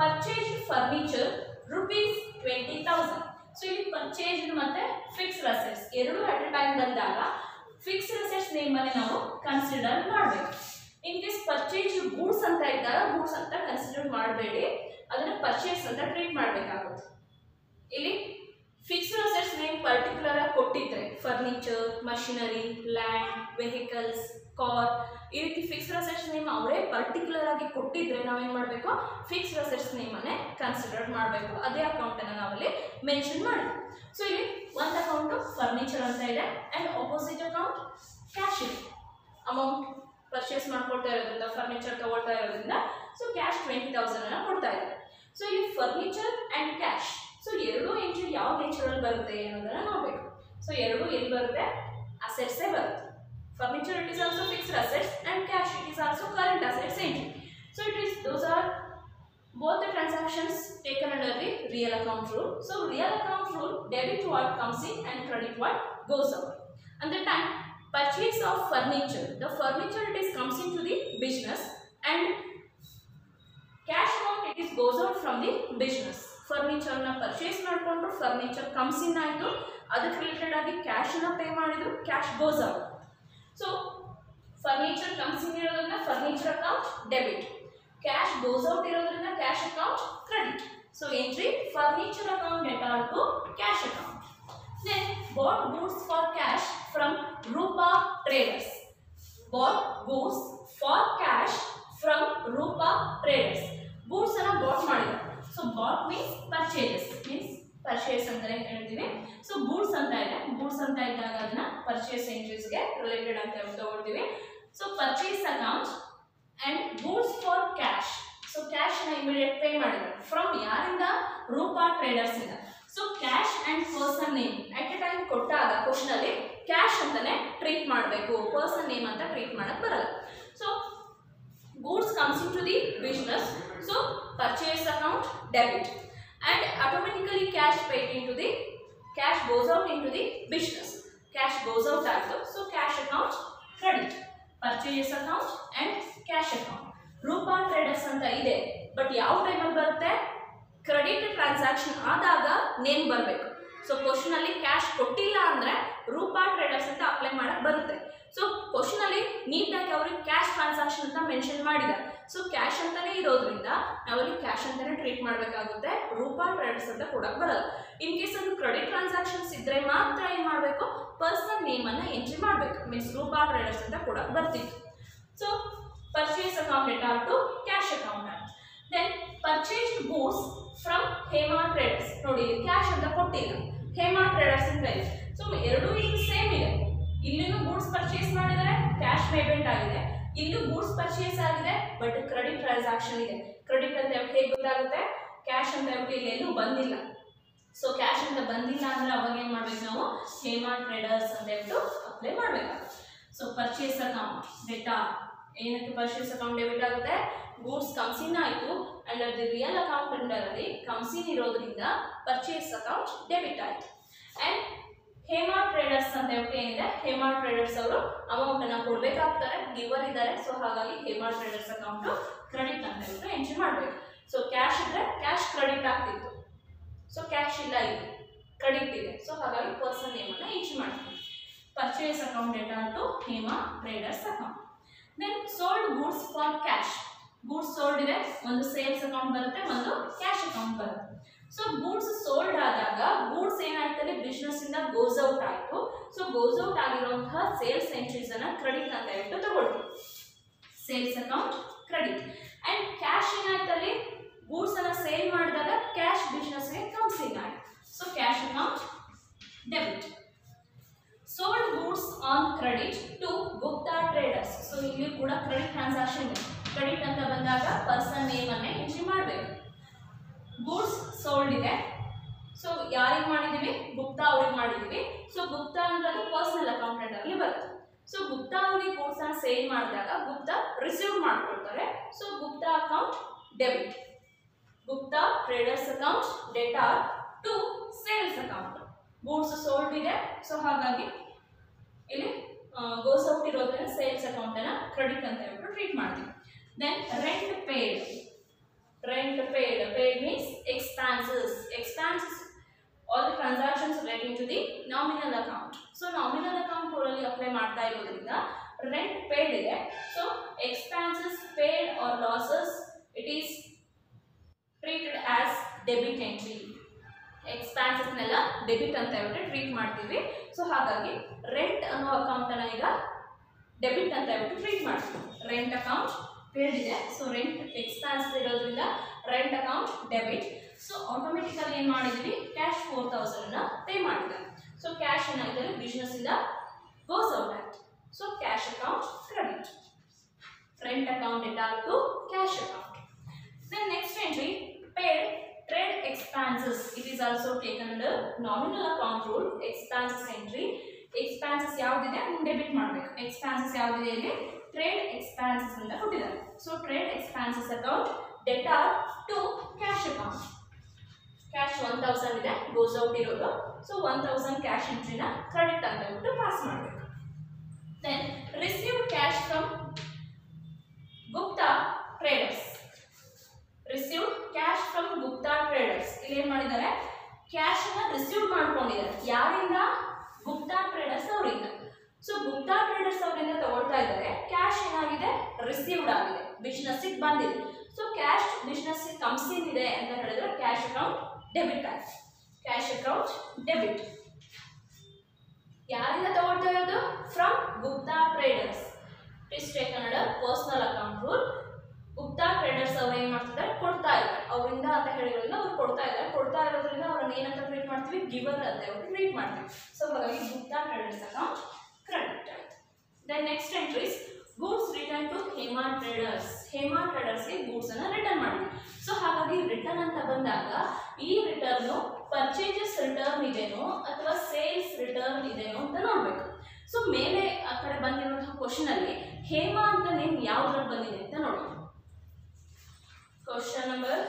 purchase furniture ₹20,000. ಸೊ ಇಲ್ಲಿ ಪರ್ಚೇಸ್ ಮತ್ತೆ ಫಿಕ್ಸ್ಡ್ ಅಸೆಟ್ಸ್ ಎರಡು ಅಟ್ ಎ ಟೈಮ್ ಬಂದಾಗ ಫಿಕ್ಸ್ಡ್ ಅಸೆಟ್ಸ್ ನೇಮ್ ಅಲ್ಲಿ ನಾವು ಕನ್ಸಿಡರ್ ಮಾಡಬೇಕು. ಇನ್ ಕೇಸ್ ಪರ್ಚೇಸ್ ಗೂಡ್ಸ್ ಅಂತ ಇದ್ದಾಗ ಗೂಡ್ಸ್ ಅಂತ ಕನ್ಸಿಡರ್ ಮಾಡಬೇಡಿ, ಅದನ್ನ ಪರ್ಚೇಸ್ ಅಂತ ಟ್ರೀಟ್ ಮಾಡಬೇಕಾಗುತ್ತೆ. ಇಲ್ಲಿ ಫಿಕ್ಸ್ಡ್ ಅಸೆಟ್ಸ್ ನೇಮ್ ಪರ್ಟಿಕ್ಯುಲರ್ ಆಗಿ ಕೊಟ್ಟಿದ್ರೆ furniture, machinery, land, vehicles, car, ಈ ರೀತಿ ಫಿಕ್ಸ್ಡ್ ಅಸೆಟ್ಸ್ ನೇಮ್ ಅವರೇ ಪರ್ಟಿಕ್ಯುಲರ್ ಆಗಿ ಕೊಟ್ಟಿದ್ರೆ ನಾವೇನ್ ಮಾಡಬೇಕು, ಫಿಕ್ಸ್ಡ್ ಅಸೆಟ್ಸ್ ನೇಮ್ ಅನ್ನೇ ಕನ್ಸಿಡರ್ ಮಾಡಬೇಕು. ಅದೇ ಅಕೌಂಟ್ ಅನ್ನ ನಾವಲ್ಲಿ ಮೆನ್ಷನ್ ಮಾಡಬೇಕು. ಸೊ ಇಲ್ಲಿ ಒಂದು ಅಕೌಂಟ್ ಫರ್ನಿಚರ್ ಅಂತ ಇದೆ ಅಂಡ್ ಆಪೋಸಿಟ್ ಅಕೌಂಟ್ ಕ್ಯಾಶ್ ಇದೆ. ಅಮೌಂಟ್ ಪರ್ಚೇಸ್ ಮಾಡ್ಕೊಳ್ತಾ ಇರೋದ್ರಿಂದ, ಫರ್ನಿಚರ್ ತಗೊಳ್ತಾ ಇರೋದ್ರಿಂದ ಸೊ ಕ್ಯಾಶ್ 20,000 ಅನ್ನ ಕೊಡ್ತಾ ಇದೆ. ಸೊ ಇಲ್ಲಿ ಫರ್ನಿಚರ್ ಅಂಡ್ ಕ್ಯಾಶ್, ಸೊ ಎರಡು ಎಂಟ್ರಿ ಯಾವ ನೇಚರಲ್ಲಿ ಬರುತ್ತೆ ಅನ್ನೋದನ್ನ ನೋಡಬೇಕು. ಸೊ ಎರಡು ಎಲ್ಲಿ ಬರುತ್ತೆ, ಅಸೆಟ್ಸೇ ಬರುತ್ತೆ. Furniture it is also fixed assets and cash it is also current assets entry. So it is those are both the transactions taken under the real account rule. So real account rule, debit what comes in and credit what goes out. And the time purchase of furniture, the furniture it is comes into the business and cash amount it is goes out from the business. Furniture na purchase ಮಾಡ್ಕೊಂಡ್ರು, furniture comes in ಆಯಿತು, ಅದಕ್ಕೆ ರಿಲೇಟೆಡ್ ಆಗಿ ಕ್ಯಾಶ್ ನ ಪೇ ಮಾಡಿದ್ರು, cash goes out. So furniture comes in irodrinda furniture account debit, cash goes out irodrinda cash account credit. So entry furniture account debtor to cash account. Then bought goods for cash from Rupa Traders. Bought goods for cash from Rupa Traders. Goods ana bought ಮಾಡಿದ್ರು. So bought means purchase, means purchase ಅಂತಾನೆ ಹೇಳ್ತೀವಿ. ಸೊ ಗೂಡ್ಸ್ ಅಂತ ಇದೆ, ಗೂಡ್ಸ್ ಅಂತ ಇದ್ದಾಗ ಅದನ್ನ ಪರ್ಚೇಸ್ ಎಂಟ್ರೀಸ್ ಗೆ ರಿಲೇಟೆಡ್ ಅಂತ ತಗೊಳ್ತೀವಿ. So purchase account and goods for cash. So cash ನ ಇಮಿಡಿಯೇಟ್ ಪೇ ಮಾಡಿದ್ದಾರೆ ಫ್ರಮ್ ಯಾರಿಂದ? ರೂಪಾ ಟ್ರೇಡರ್ಸ್ ಇಂದ. So cash and person name at a time ಕೊಟ್ಟಾಗ ಕ್ವಶನ್ ಅಲ್ಲಿ ಕ್ಯಾಶ್ ಅಂತಾನೆ ಟ್ರೀಟ್ ಮಾಡಬೇಕು, ಪರ್ಸನ್ ನೇಮ್ ಅಂತ ಟ್ರೀಟ್ ಮಾಡಕ್ ಬರಲ್ಲ. So goods comes into the business, so purchase account debit and automatically cash paid into the cash goes out into the business, cash goes out aaytu, so cash account credit, purchase account and cash account. Roopa traders ಅಂತ ಇದೆ, ಬಟ್ ಯಾವ ಟೈಮಲ್ಲಿ ಬರುತ್ತೆ? ಕ್ರೆಡಿಟ್ ಟ್ರಾನ್ಸಾಕ್ಷನ್ ಆದಾಗ ನೇಮ್ ಬರಬೇಕು. ಸೊ ಕ್ವಶನ್ ಅಲ್ಲಿ ಕ್ಯಾಶ್ ಕೊಟ್ಟಿಲ್ಲ ಅಂದ್ರೆ ರೂಪಾ ಟ್ರೇಡರ್ಸ್ ಅಂತ ಅಪ್ಲೈ ಮಾಡಕ್ ಬರುತ್ತೆ. ಸೊ ಕ್ವಶನ್ ಅಲ್ಲಿ ನೀಟಾಗಿ ಅವ್ರಿಗೆ ಕ್ಯಾಶ್ ಟ್ರಾನ್ಸಾಕ್ಷನ್ ಅಂತ ಮೆನ್ಷನ್ ಮಾಡಿದ್ದಾರೆ. ಸೊ ಕ್ಯಾಶ್ ಅಂತಾನೆ ಇರೋದ್ರಿಂದ ನಾವಲ್ಲಿ ಕ್ಯಾಶ್ ಅಂತಾನೆ ಟ್ರೀಟ್ ಮಾಡಬೇಕಾಗುತ್ತೆ, ರೂಪಾ ಟ್ರೇಡರ್ಸ್ ಅಂತ ಕೊಡಕ್ ಬರಲ್ಲ. ಇನ್ ಕೇಸ್ ಅದು ಕ್ರೆಡಿಟ್ ಟ್ರಾನ್ಸಾಕ್ಷನ್ಸ್ ಇದ್ರೆ ಮಾತ್ರ ಏನ್ ಮಾಡಬೇಕು? ಪರ್ಸನಲ್ ನೇಮ್ ಅನ್ನ ಎಂಟ್ರಿ ಮಾಡಬೇಕು, ಮೀನ್ಸ್ ರೂಪಾ ಟ್ರೇಡರ್ಸ್ ಅಂತ ಕೊಡಕ್ ಬರ್ತಿತ್ತು. So purchase account data to cash account. Then purchased goods from Hema Traders. ನೋಡಿ ಕ್ಯಾಶ್ ಅಂತ ಕೊಟ್ಟಿಲ್ಲ, ಹೇಮಾ ಟ್ರೇಡರ್ಸ್ ಅಂತ ಇದೆ. ಸೊ ಎರಡೂ ಈಗ ಸೇಮ್ ಇದೆ. ಇಲ್ಲಿನೂ ಗೂಡ್ಸ್ ಪರ್ಚೇಸ್ ಮಾಡಿದರೆ ಕ್ಯಾಶ್ ಪೇಮೆಂಟ್ ಆಗಿದೆ, ಇಲ್ಲೂ ಗೂಡ್ಸ್ ಪರ್ಚೇಸ್ ಆಗಿದೆ, ಬಟ್ ಕ್ರೆಡಿಟ್ ಟ್ರಾನ್ಸಾಕ್ಷನ್ ಇದೆ. ಕ್ರೆಡಿಟ್ ಅಂತ ಹೇಗೆ ಗೊತ್ತಾಗುತ್ತೆ? ಕ್ಯಾಶ್ ಅಂತ ಇಲ್ಲಿ ಎಲ್ಲೂ ಬಂದಿಲ್ಲ. ಸೊ ಕ್ಯಾಶ್ ಅಂತ ಬಂದಿಲ್ಲ ಅಂದ್ರೆ ಅವಾಗ ಏನ್ ಮಾಡ್ಬೇಕು ನಾವು? ಹೇಮಾ ಟ್ರೇಡರ್ಸ್ ಅಂತ ಹೇಳ್ಬಿಟ್ಟು ಅಪ್ಲೈ ಮಾಡ್ಬೇಕಾಗುತ್ತೆ. ಸೊ ಪರ್ಚೇಸ್ ಅಕೌಂಟ್ ಡೇಟಾ ಏನಕ್ಕೆ ಪರ್ಚೇಸ್ ಅಕೌಂಟ್ ಡೆಬಿಟ್ ಆಗುತ್ತೆ? ಗೂಡ್ಸ್ ಕಮ್ಸ್ ಇನ್ ಆಯಿತು ಅಂಡ್ ಅದು ರಿಯಲ್ ಅಕೌಂಟ್ ಅಂಡರಲ್ಲಿ ಕಮ್ಸ್ ಇನ್ ಇರೋದ್ರಿಂದ ಪರ್ಚೇಸ್ ಅಕೌಂಟ್ ಡೆಬಿಟ್ ಆಯಿತು. ಅಂಡ್ ಹೇಮಾ ಟ್ರೇಡರ್ಸ್ ಅಂತ ಹೇಳ್ಬಿಟ್ಟು ಏನಿದೆ, ಹೇಮಾ ಟ್ರೇಡರ್ಸ್ ಅವರು ಅಮೌಂಟ್ ಅನ್ನ ಕೊಡಬೇಕಾಗ್ತಾರೆ, ಗಿವರ್ ಇದ್ದಾರೆ. ಸೊ ಹಾಗಾಗಿ ಹೇಮಾ ಟ್ರೇಡರ್ಸ್ ಅಕೌಂಟ್ ಕ್ರೆಡಿಟ್ ಅಂತ ಹೇಳ್ಬಿಟ್ಟು ಎಂಟ್ರಿ ಮಾಡಬೇಕು. ಸೊ ಕ್ಯಾಶ್ ಇದ್ರೆ ಕ್ಯಾಶ್ ಕ್ರೆಡಿಟ್ ಆಗ್ತಿತ್ತು, ಸೊ ಕ್ಯಾಶ್ ಇಲ್ಲ, ಇಲ್ಲಿ ಕ್ರೆಡಿಟ್ ಇದೆ. ಸೊ ಹಾಗಾಗಿ ಪರ್ಸನ್ ನೇಮ್ ಅನ್ನ ಎಂಟ್ರಿ ಮಾಡ್ತೀವಿ. Purchase account data to Hema traders account. Then sold goods for cash. Goods sold ಇದೆ, ಒಂದು ಸೇಲ್ಸ್ ಅಕೌಂಟ್ ಬರುತ್ತೆ, ಒಂದು ಕ್ಯಾಶ್ ಅಕೌಂಟ್ ಬರುತ್ತೆ. ಸೊ ಗೂಡ್ಸ್ ಸೋಲ್ಡ್ ಆದಾಗ ಗೂಡ್ಸ್ ಏನಾಯ್ತಲ್ಲಿ ಬಿಸ್ನೆಸ್ ಇಂದ ಗೋಸ್ ಔಟ್ ಆಯಿತು. ಸೊ ಗೋಸ್ ಔಟ್ ಆಗಿರುವಂತಹ ಸೇಲ್ಸ್ ಎಂಟ್ರೀಸ್ ಅನ್ನ ಕ್ರೆಡಿಟ್ ಅಂತ ಹೇಳ್ಬಿಟ್ಟು ತಗೊಳ್ತೀವಿ, sales account credit. And cash ಏನಾಯ್ತಲ್ಲಿ ಗೂಡ್ಸ್ ಅನ್ನ ಸೇಲ್ ಮಾಡಿದಾಗ ಕ್ಯಾಶ್ ಬಿಸ್ನೆಸ್ಗೆ ಕಮ್ಸ್ ಇನ್ ಆಯಿತು. So cash account debit. Sold goods on credit to Gupta traders. So ಇಲ್ಲಿ ಕೂಡ ಕ್ರೆಡಿಟ್ ಟ್ರಾನ್ಸಾಕ್ಷನ್ ಇದೆ. ಕ್ರೆಡಿಟ್ ಅಂತ ಬಂದಾಗ ಪರ್ಸನ್ ನೇಮ್ ಅನ್ನೇ ಎಂಟ್ರಿ ಮಾಡಬೇಕು. ಗೂಡ್ಸ್ ಸೋಲ್ಡ್ ಇದೆ, ಸೊ ಯಾರಿಗೆ ಮಾಡಿದೀವಿ? ಗುಪ್ತಾ ಅವ್ರಿಗೆ ಮಾಡಿದೀವಿ. ಸೊ ಗುಪ್ತಾ ಅಂದ್ರೆ ಪರ್ಸನಲ್ ಅಕೌಂಟೆಂಟ್ ಅಲ್ಲಿ ಬರುತ್ತೆ. ಸೊ ಗುಪ್ತಾ ಅವರಿಗೆ ಗೂಡ್ಸ್ ಅನ್ನ ಸೇಲ್ ಮಾಡಿದಾಗ ಗುಪ್ತಾ ರಿಸೀವ್ ಮಾಡ್ಕೊಳ್ತಾರೆ. So Gupta account debit. Gupta traders account data to sales account. Goods sold ಇದೆ, ಸೊ ಹಾಗಾಗಿ ಇಲ್ಲಿ ಗೋಸ್ ಔಟ್ ಇರೋದ್ರಿಂದ ಸೇಲ್ಸ್ ಅಕೌಂಟ್ ಅನ್ನ ಕ್ರೆಡಿಟ್ ಅಂತ ಹೇಳ್ಬಿಟ್ಟು ಟ್ರೀಟ್ ಮಾಡ್ತೀವಿ. Then rent paid. Rent paid, paid means expenses. Expenses all the transactions relating to the nominal account. So nominal account ಅಲ್ಲಿ ಅಪ್ಲೈ ಮಾಡ್ತಾ ಇರೋದ್ರಿಂದ ರೆಂಟ್ ಪೇಡ್ ಇದೆ. So expenses paid or losses it is treated as debit entry. Expenses ನೆಲ್ಲ ಡೆಬಿಟ್ ಅಂತ ಹೇಳ್ಬಿಟ್ಟು ಟ್ರೀಟ್ ಮಾಡ್ತೀವಿ. ಸೊ ಹಾಗಾಗಿ ರೆಂಟ್ ಅನ್ನೋ ಅಕೌಂಟ್ ಅನ್ನ ಈಗ ಡೆಬಿಟ್ ಅಂತ ಹೇಳ್ಬಿಟ್ಟು ಟ್ರೀಟ್ ಮಾಡ್ತೀವಿ. ರೆಂಟ್ ಅಕೌಂಟ್ ಪೇಡ್ ಇದೆ, ಸೊ ರೆಂಟ್ ಎಕ್ಸ್ಪೆನ್ಸ್ ಇರೋದ್ರಿಂದ rent account debit. So automatically ಏನು ಮಾಡಿದ್ವಿ? ಕ್ಯಾಶ್ 4000 ಅನ್ನ ಪೇ ಮಾಡಿದ್ದಾರೆ. ಸೊ ಕ್ಯಾಶ್ ಏನಾಗಿದೆ ಬಿಸ್ನೆಸ್ ಇಂದ ಗೋಸ್ ಔಟ್ ಆಯ್ತು. So cash account credit. Rent account data to cash account. Then next entry paid trade expenses. It is also taken under nominal account rule. Expenses entry. Expenses ಯಾವುದಿದೆ ಡೆಬಿಟ್ ಮಾಡಬೇಕು. expenses ಯಾವುದಿದೆ ಇಲ್ಲಿ? trade expenses ಅಂತ ಕೊಟ್ಟಿದ್ದಾರೆ. So trade expenses account data to cash account. cash 1000 ಇದೆ, goes out ಇರೋದು. ಸೊ 1000 cash entry ನ ಕ್ರೆಡಿಟ್ ಅಂತ ಹೇಳ್ಬಿಟ್ಟು ಪಾಸ್ ಮಾಡಬೇಕು. then received cash from Gupta Traders. Received cash from Gupta traders. ಇಲ್ಲಿ ಏನ್ ಮಾಡಿದ್ದಾರೆ? ಕ್ಯಾಶ್ ಅನ್ನ ರಿಸೀವ್ ಮಾಡ್ಕೊಂಡಿದ್ದಾರೆ. ಯಾರಿಂದ? ಗುಪ್ತಾ ಟ್ರೇಡರ್ಸ್ ಅವರಿಂದ. ಸೊ ಗುಪ್ತಾ ಟ್ರೇಡರ್ಸ್ ಅವರಿಂದ ತಗೊಳ್ತಾ ಇದ್ದಾರೆ. ಕ್ಯಾಶ್ ಏನಾಗಿದೆ? ರಿಸೀವ್ಡ್ ಆಗಿದೆ, ಬಿಸ್ನೆಸ್ ಬಂದಿದೆ. So cash business comes in ಇದೆ ಅಂತ ಹೇಳಿದ್ರೆ ಕ್ಯಾಶ್ ಅಕೌಂಟ್ ಡೆಬಿಟ್ ಆಗಿದೆ. Cash account debit. ಯಾರಿಂದ ತಗೊಳ್ತಾ ಇರೋದು? From Gupta traders. Is taken under personal account rule. Gupta traders ಅವ್ರು ಏನ್ ಮಾಡ್ತಿದ್ದಾರೆ? ಕೊಡ್ತಾ ಇದ್ದಾರೆ. ಅವರಿಂದ ಅಂತ ಹೇಳಿರೋದ್ರಿಂದ ಅವ್ರು ಕೊಡ್ತಾ ಇದ್ದಾರೆ. ಕೊಡ್ತಾ ಇರೋದ್ರಿಂದ ಅವ್ರನ್ನ ಏನಂತ ಟ್ರೀಟ್ ಮಾಡ್ತೀವಿ? ಗಿವರ್ ಅಂತ ಹೇಳ್ಬಿಟ್ಟು ಟ್ರೀಟ್ ಮಾಡ್ತೀವಿ. ಸೊ ಹಾಗಾಗಿ ಗುಪ್ತಾ ಟ್ರೇಡರ್ಸ್ ಅಕೌಂಟ್ ಕ್ರೆಡಿಟ್ ಆಯ್ತು. Then next entries goods return to Hema traders. Hema ಟ್ರೇಡರ್ಸ್ಗೆ ಗೂಡ್ಸ್ ಅನ್ನ ರಿಟರ್ನ್ ಮಾಡಿದ್ವಿ. ಸೊ ಹಾಗಾಗಿ ರಿಟರ್ನ್ ಅಂತ ಬಂದಾಗ ಈ ರಿಟರ್ನ್ ಪರ್ಚೇಸಸ್ ರಿಟರ್ನ್ ಇದೆನೋ ಅಥವಾ ಸೇಲ್ಸ್ ರಿಟರ್ನ್ ಇದೆನೋ ಅಂತ ನೋಡ್ಬೇಕು. ಸೊ ಮೇಲೆ ಆ ಕಡೆ ಬಂದಿರುವಂತಹ ಕ್ವಶನ್ ಅಲ್ಲಿ ಹೇಮಾ ಅಂತ ನೇಮ್ ಯಾವ್ದ್ರಲ್ಲಿ ಬಂದಿದೆ ಅಂತ ನೋಡಿ. ಕ್ವಶನ್ ನಂಬರ್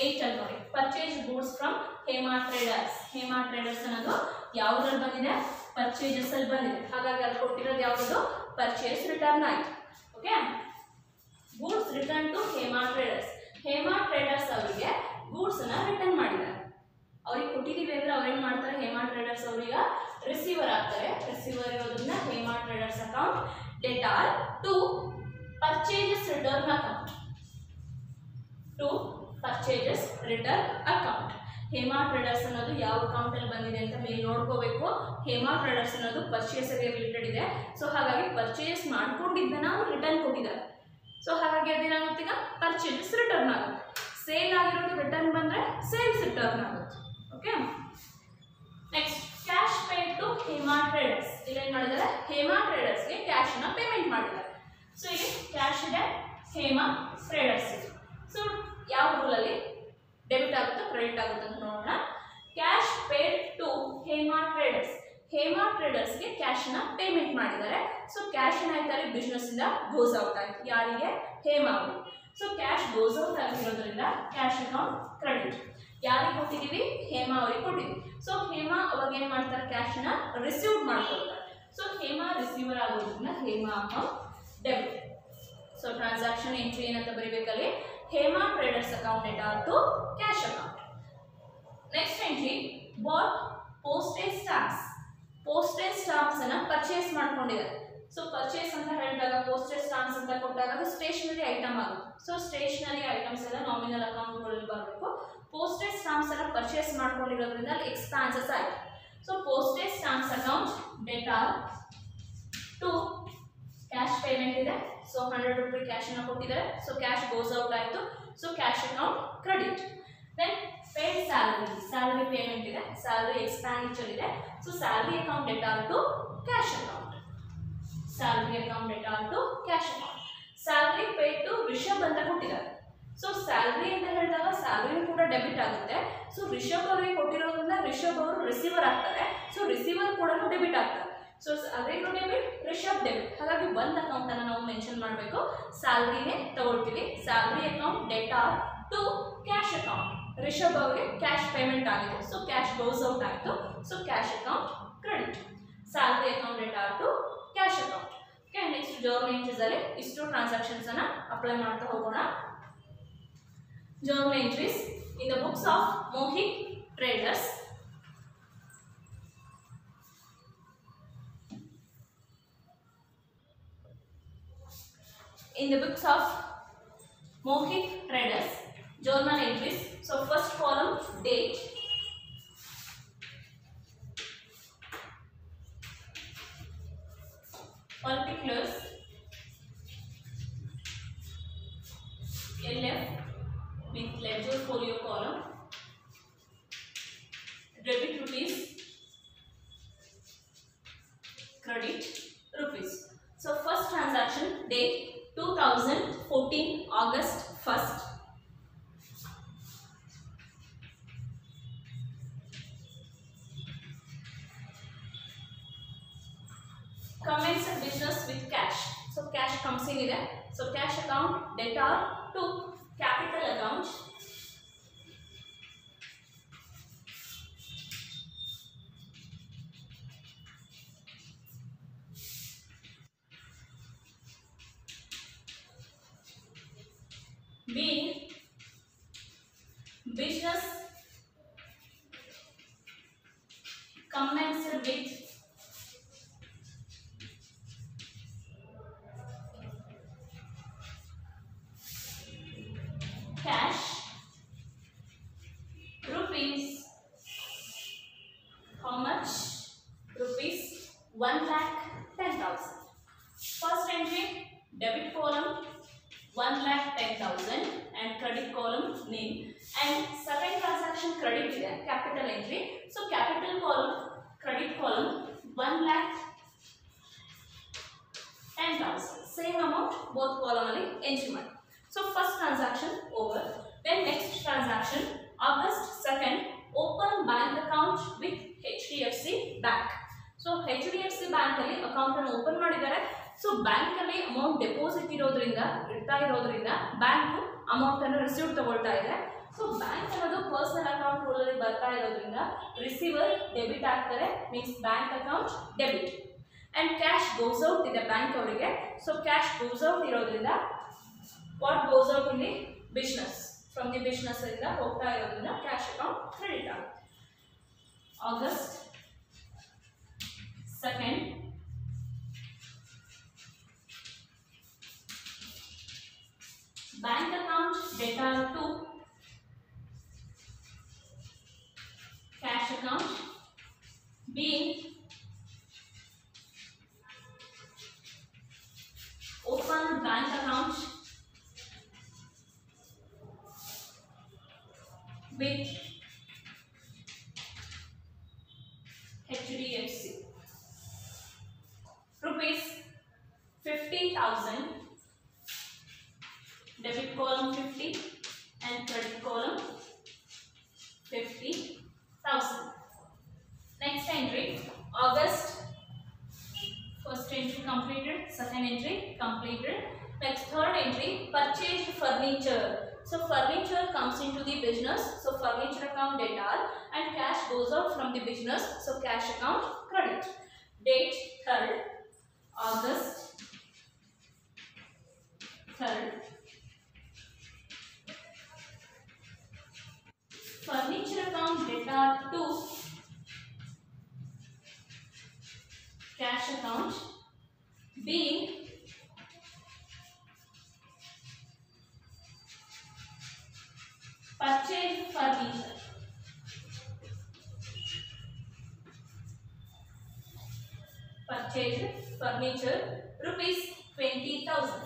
8 ಅಲ್ಲಿ ನೋಡಿ, purchase goods from Hema traders. Hema traders ಅನ್ನೋದು ಯಾವ್ದ್ರಲ್ಲಿ ಬಂದಿದೆ? ಪರ್ಚೇಸಸ್ ಅಲ್ಲಿ ಬಂದಿದೆ. ಹಾಗಾಗಿ ಅಲ್ಲಿ ಕೊಟ್ಟಿರೋದು ಯಾವುದು? ಪರ್ಚೇಸ್ ರಿಟರ್ನ್ ಆಯ್ತು. Okay, goods return to Hema traders. Hema traders ಅವರಿಗೆ ಗೂಡ್ಸ್ ಅನ್ನ ರಿಟರ್ನ್ ಮಾಡಿದ್ದಾರೆ. ಅವ್ರಿಗೆ ಕೊಟ್ಟಿದ್ದೀವಿ ಅಂದ್ರೆ ಅವ್ರೇನ್ ಮಾಡ್ತಾರೆ? ಹೇಮಾ ಟ್ರೇಡರ್ಸ್ ಅವರಿಗೆ ರಿಸೀವರ್ ಆಗ್ತಾರೆ. ರಿಸೀವರ್ ಇರೋದ್ರಿಂದ Hema traders account debtor to purchases return account. To purchases return account. Hema traders ಅನ್ನೋದು ಯಾವ ಅಕೌಂಟ್ ಅಲ್ಲಿ ಬಂದಿದೆ ಅಂತ ಮೇಲೆ ನೋಡ್ಕೋಬೇಕು. ಹೇಮಾ ಟ್ರೇಡರ್ಸ್ ಅನ್ನೋದು ಪರ್ಚೇಸ್ ಗೆ ರಿಲೇಟೆಡ್ ಇದೆ. ಸೊ ಹಾಗಾಗಿ ಪರ್ಚೇಸ್ ಮಾಡ್ಕೊಂಡಿದ್ದನ್ನ ಅವ್ರು ರಿಟರ್ನ್ ಕೊಟ್ಟಿದ್ದಾರೆ. ಸೊ ಹಾಗಾಗಿ ಅದೇನಾಗುತ್ತೆ? ಈಗ ಪರ್ಚೇಸಸ್ ರಿಟರ್ನ್ ಆಗುತ್ತೆ. ಸೇಲ್ ಆಗಿರೋದು ರಿಟರ್ನ್ ಬಂದ್ರೆ ಸೇಲ್ಸ್ ರಿಟರ್ನ್ ಆಗುತ್ತೆ. Okay, next cash paid to Hema traders. ಇಲ್ಲಿ ಏನ್ ಮಾಡಿದ್ದಾರೆ? ಹೇಮಾ ಟ್ರೇಡರ್ಸ್ ಗೆ ಕ್ಯಾಶ್ ನ ಪೇಮೆಂಟ್ ಮಾಡಿದ್ದಾರೆ. ಸೊ ಇಲ್ಲಿ ಕ್ಯಾಶ್ ಇದೆ ಹೇಮಾ ಟ್ರೇಡರ್ಸ್. ಸೊ ಯಾವ ರೂಲ್ ಅಲ್ಲಿ ಡೆಬಿಟ್ ಆಗುತ್ತಾ ಕ್ರೆಡಿಟ್ ಆಗುತ್ತೆ ಅಂತ ನೋಡೋಣ. Cash paid to Hema traders. Hema traders ಗೆ ಕ್ಯಾಶ್ ನ ಪೇಮೆಂಟ್ ಮಾಡಿದ್ದಾರೆ. ಸೊ ಕ್ಯಾಶ್ ಏನಾಯ್ತಾರೆ? ಬಿಸ್ನೆಸ್ ಇಂದ ಗೋಸ್ ಔಟ್ ಆಯ್ತು. ಯಾರಿಗೆ? ಹೇಮಾ ಅವರು. ಸೊ ಕ್ಯಾಶ್ ಗೋಸ್ ಔಟ್ ಆಗಿರೋದ್ರಿಂದ ಕ್ಯಾಶ್ ಅಕೌಂಟ್ ಕ್ರೆಡಿಟ್. ಯಾರಿಗೆ ಕೊಟ್ಟಿದ್ದೀವಿ? ಹೇಮಾ ಅವರಿಗೆ ಕೊಟ್ಟಿದ್ದೀವಿ. ಸೊ ಹೇಮಾ ಅವಾಗ ಏನ್ ಮಾಡ್ತಾರೆ? ಕ್ಯಾಶ್ ನ ರಿಸೀವ್ ಮಾಡ್ಕೊಳ್ತಾರೆ. ಸೊ ಹೇಮಾ ರಿಸೀವರ್ ಆಗೋದ್ರಿಂದ Hema account debit. So transaction entry ಏನಂತ ಬರೀಬೇಕಲ್ಲಿ? Hema traders account debtor to cash account. Next entry bought postage stamps. Postage stamps ಅನ್ನ ಪರ್ಚೇಸ್ ಮಾಡ್ಕೊಂಡಿದ್ದಾರೆ. ಸೊ ಪರ್ಚೇಸ್ ಅಂತ ಹೇಳಿದಾಗ ಪೋಸ್ಟೇಜ್ ಸ್ಟಾಂಪ್ಸ್ ಅಂತ ಕೊಟ್ಟಾಗ ಅದು ಸ್ಟೇಷನರಿ ಐಟಮ್ ಆಗುತ್ತೆ. ಸೊ ಸ್ಟೇಷನರಿ ಐಟಮ್ಸ್ ಎಲ್ಲ ನಾಮಿನಲ್ ಅಕೌಂಟ್ಗಳಲ್ಲಿ ಬರಬೇಕು. ಪೋಸ್ಟೇಜ್ ಸ್ಟಾಂಪ್ಸ್ ಅನ್ನ ಪರ್ಚೇಸ್ ಮಾಡ್ಕೊಂಡಿರೋದ್ರಿಂದ ಅಲ್ಲಿ ಎಕ್ಸ್ಪಾನ್ಸಸ್ ಆಯ್ತು. So postage stamps account debtor to cash payment ಇದೆ. ಸೊ 100 ರೂಪಾಯಿ ಕ್ಯಾಶ್ ಅನ್ನ ಕೊಟ್ಟಿದ್ದಾರೆ. ಸೊ ಕ್ಯಾಶ್ ಗೋಸ್ ಔಟ್ ಆಯ್ತು. So cash account credit. Then paid salary. Salary payment ಇದೆ. ಸ್ಯಾಲರಿ ಎಕ್ಸ್ಪೆಂಡಿಚರ್ ಇದೆ. So salary account debtor to cash account. Salary account debtor to cash account. Salary paid to Rishabh ಅಂತ ಕೊಟ್ಟಿದ್ದಾರೆ. ಸೊ ಸ್ಯಾಲರಿ ಅಂತ ಹೇಳಿದಾಗ ಸ್ಯಾಲರಿ ಕೂಡ ಡೆಬಿಟ್ ಆಗುತ್ತೆ. ಸೊ ರಿಷಬ್ ಅವರಿಗೆ ಕೊಟ್ಟಿರೋದ್ರಿಂದ ರಿಷಬ್ ಅವರು ರಿಸೀವರ್ ಆಗ್ತಾರೆ. ಸೊ ರಿಸೀವರ್ ಕೂಡ ಡೆಬಿಟ್ ಆಗ್ತಾರೆ. ಸೊ ಸ್ಯಾಲರಿನೂ ಡೆಬಿಟ್, ರಿಷಬ್ ಡೆಬಿಟ್. ಹಾಗಾಗಿ ಒಂದು ಅಕೌಂಟ್ ಅನ್ನು ನಾವು ಮೆನ್ಷನ್ ಮಾಡಬೇಕು. ಸ್ಯಾಲರಿನೇ ತಗೊಳ್ತೀವಿ. Salary account debtor to cash account. Rishabh ಅವರಿಗೆ ಕ್ಯಾಶ್ ಪೇಮೆಂಟ್ ಆಗಿದೆ. ಸೊ ಕ್ಯಾಶ್ ಗೋಸ್ ಔಟ್ ಆಯಿತು. So cash account credit. Salary account debtor to cash account. Okay, next journal entries ಅಲ್ಲಿ ಇಷ್ಟು ಟ್ರಾನ್ಸಾಕ್ಷನ್ಸ್ ಅನ್ನ ಅಪ್ಲೈ ಮಾಡ್ತಾ ಹೋಗೋಣ. Journal entries in the books of Mohit traders. In the books of Mohit Traders, journal entries. So first column date, particulars, LF with ledger folio column, debit rupees, credit rupees. So first transaction date 2014 August 1st. Commence a business with cash. So cash comes in there. So cash account debtor to capital account. Being business commenced with cash rupees. How much? Rupees 1,10,000. First entry debit column 1,10,000 and credit column name, and second transaction credit is a capital entry. So capital column, credit column 1,00,000 10,000. Same amount both column alli entry ಮಾಡಿ. So first transaction over. Then next transaction August 2nd open bank account with HDFC Bank. So HDFC Bank ಅಲ್ಲಿ ಅಕೌಂಟ್ ಅನ್ನು ಓಪನ್ ಮಾಡಿದ್ದಾರೆ. ಸೊ ಬ್ಯಾಂಕ್ ಅಲ್ಲಿ ಅಮೌಂಟ್ ಡೆಪಾಸಿಟ್ ಇಡ್ತಾ ಇರೋದ್ರಿಂದ ಬ್ಯಾಂಕ್ ಅಮೌಂಟ್ ಅನ್ನು ರಿಸೀವ್ ತಗೊಳ್ತಾ ಇದೆ. ಸೊ ಬ್ಯಾಂಕ್ ಅನ್ನೋದು ಪರ್ಸನಲ್ ಅಕೌಂಟ್ ರೂಲ್ ಅಲ್ಲಿ ಬರ್ತಾ ಇರೋದ್ರಿಂದ ರಿಸೀವರ್ ಡೆಬಿಟ್ ಆಗ್ತಾರೆ, means bank account debit. And cash goes out ಇದೆ ಬ್ಯಾಂಕ್ ಅವರಿಗೆ. ಸೊ ಕ್ಯಾಶ್ ಗೋಸ್ ಔಟ್ ಇರೋದ್ರಿಂದ what goes out in the business, from the business ಇಂದ ಹೋಗ್ತಾ ಇರೋದ್ರಿಂದ ಕ್ಯಾಶ್ ಅಕೌಂಟ್ ಕ್ರೆಡಿಟ್ ಆಗುತ್ತೆ. August 2nd bank account debtor to cash account being open bank account with HDFC. Rupees 50,000, debit column 50 and credit column 50,000. Next entry August, first entry completed, second entry completed. Next third entry purchased furniture. So furniture comes into the business, so furniture account debtor and cash goes out from the business, so cash account credit. Date 3rd August 3rd. Furniture account debtor to cash account being purchased furniture. Purchased furniture rupees 20,000.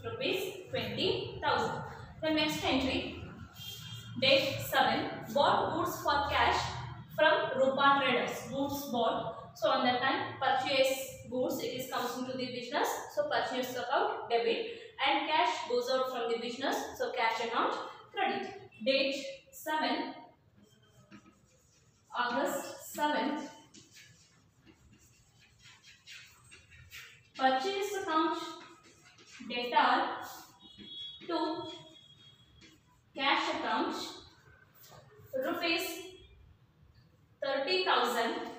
Rupees 20,000. The next entry date 7 bought goods for cash from Rupa Traders. Goods bought. So on that time purchase goods, it is comes into the business, so purchase account debit and cash goes out from the business, so cash account credit. Date 7 August 7th. Purchase account debtor to cash account rupees 30,000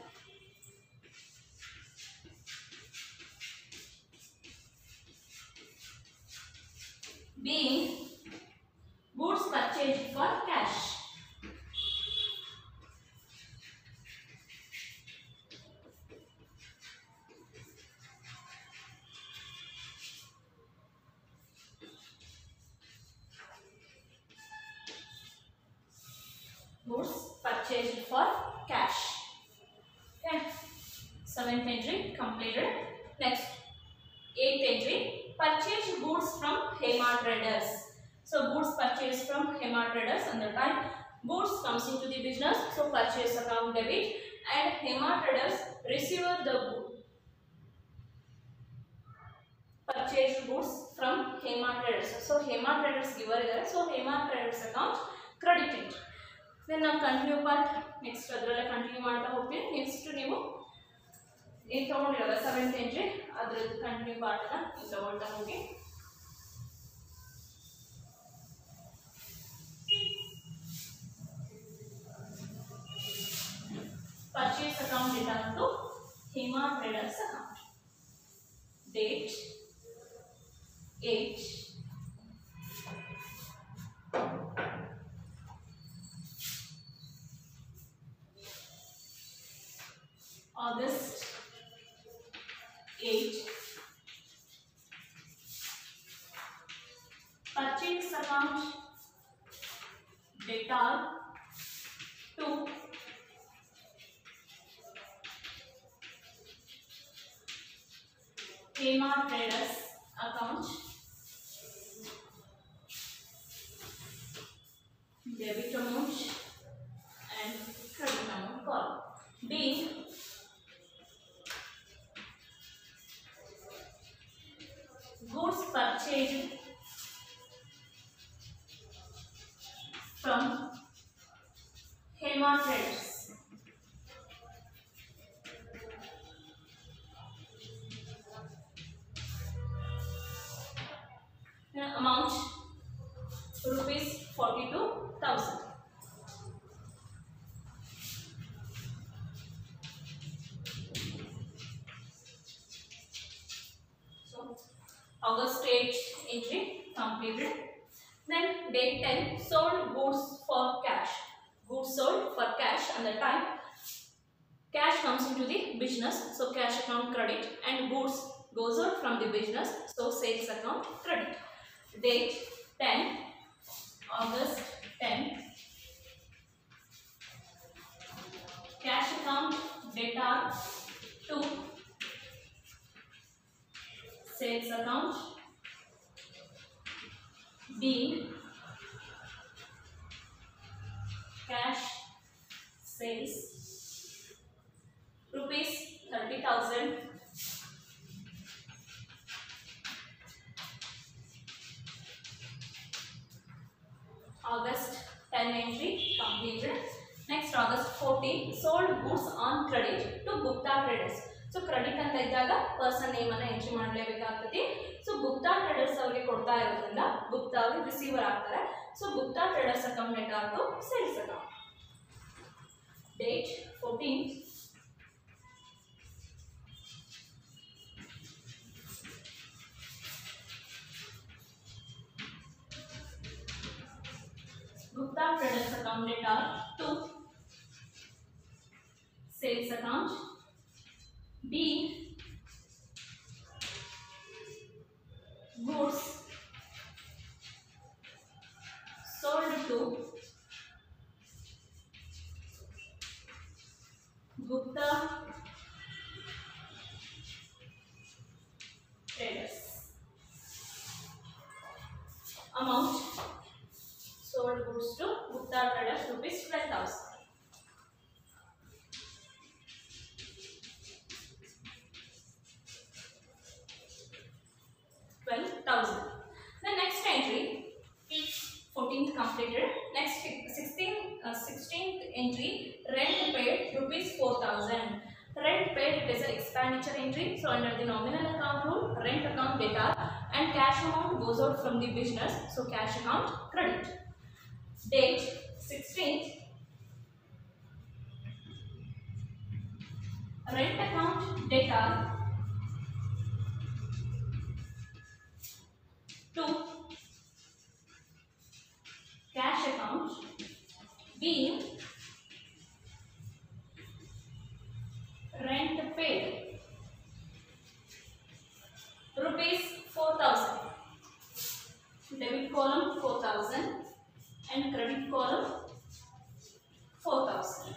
being goods purchased for cash. Goods purchased for cash. Okay. 7th entry completed. Next 8th entry purchased goods from Hema Traders. So goods purchased from Hema Traders, and the time goods comes into the business, so purchase account debit and Hema Traders receiver the purchased goods from Hema Traders. So Hema Traders giver is there, so Hema Traders account credited. Then now continue part next adrella continue ಮಾಡ್ತಾ ಹೋಗ್ತೀನಿ. ನೆಕ್ಸ್ಟ್ ನೀವು ಏನು ತಗೊಂಡಿರಲ್ಲ 7th entry ಅದರದ್ದು ಕಂಟಿನ್ಯೂ ಪಾರ್ಟ್ ಅನ್ನ ನೀವು ತಗೊಳ್ತಾ ಹೋಗಿ. Purchase account debtor to Hema Traders account. Date 8 August 8. Purchase account debtor to Hema Traders account. Debit amount and credit. purchased from Hema Traders. Amount rupees 42,000. So August 8 entry completed. Then date 10, sold goods for cash. Goods sold for cash, and the time cash comes into the business, so cash account credit, and goods goes out from the business, so sales account credit. Date 10 August 10, cash account data 2, sales account B, cash sales rupees 30,000. August 10 entry completed. Next August 14, sold goods on credit to Gupta Traders. So credit ಅಂತ ಇದ್ದಾಗ ಪರ್ಸನ್ ನೇಮ್ ಅನ್ನು ಎಂಟ್ರಿ ಮಾಡಲೇಬೇಕಾಗ್ತದೆ. ಸೊ ಗುಪ್ತಾ ಟ್ರೇಡರ್ಸ್ ಅವರಿಗೆ ಕೊಡ್ತಾ ಇರೋದ್ರಿಂದ ಗುಪ್ತಾ ಅವರು ರಿಸೀವರ್ ಆಗ್ತಾರೆ. So Gupta traders account debtor to sales account. Date 14, Gupta Traders account data to sales account B, goods sold to Gupta Traders. Amount sold goods to Gupta Traders rupees 12,000. The next entry, 14th completed. Next 16th entry, rent paid rupees 4,000. Rent paid, it is an expenditure entry. So under the nominal account rule, rent account data and cash amount goes out from the business. So cash account credit. Date 16th, rent account data to cash account being rent paid rupees 4,000. Debit column 4,000 and credit column 4,000.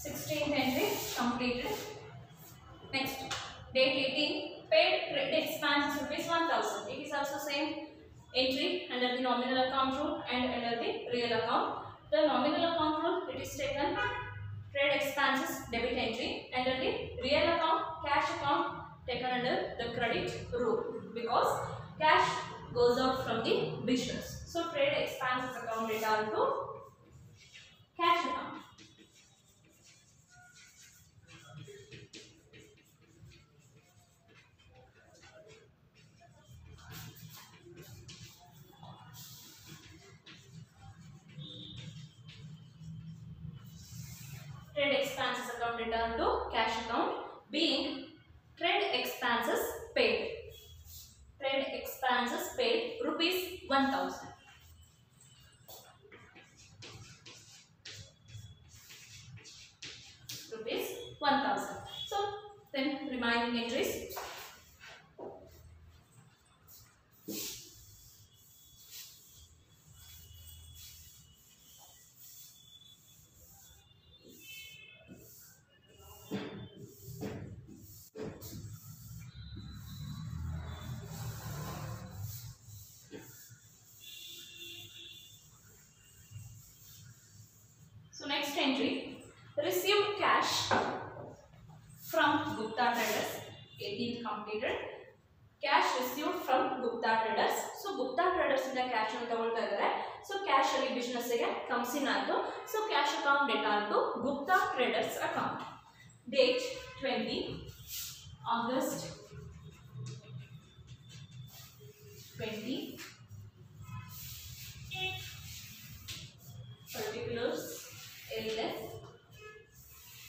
16th entry completed. Next date 18, paid credit expenses rupees 1,000. It is also same entry under the nominal account rule and under the real account. The nominal account rule, it is taken trade expenses debit entry. Under the real account, cash account taken under the credit rule because cash goes out from the business. So trade expenses account data to cash account. Trade expenses account return to cash account being trade expenses paid. Trade expenses paid rupees 1,000. Rupees 1,000. So then remaining entries. 18th completed. Cash received from Gupta Traders. So Gupta Traders ಇಂದ ಕ್ಯಾಶ್ ಅನ್ನು ತಗೊಳ್ತಾ ಇದ್ದಾರೆ. ಸೊ ಕ್ಯಾಶ್ ಅಲ್ಲಿ ಬಿಸ್ನೆಸ್ ಗೆ ಕಮ್ಸ್ ಇನ್ ಆಯ್ತು. So cash account data to Gupta Traders account. Date 20 August 20. Particulars LS,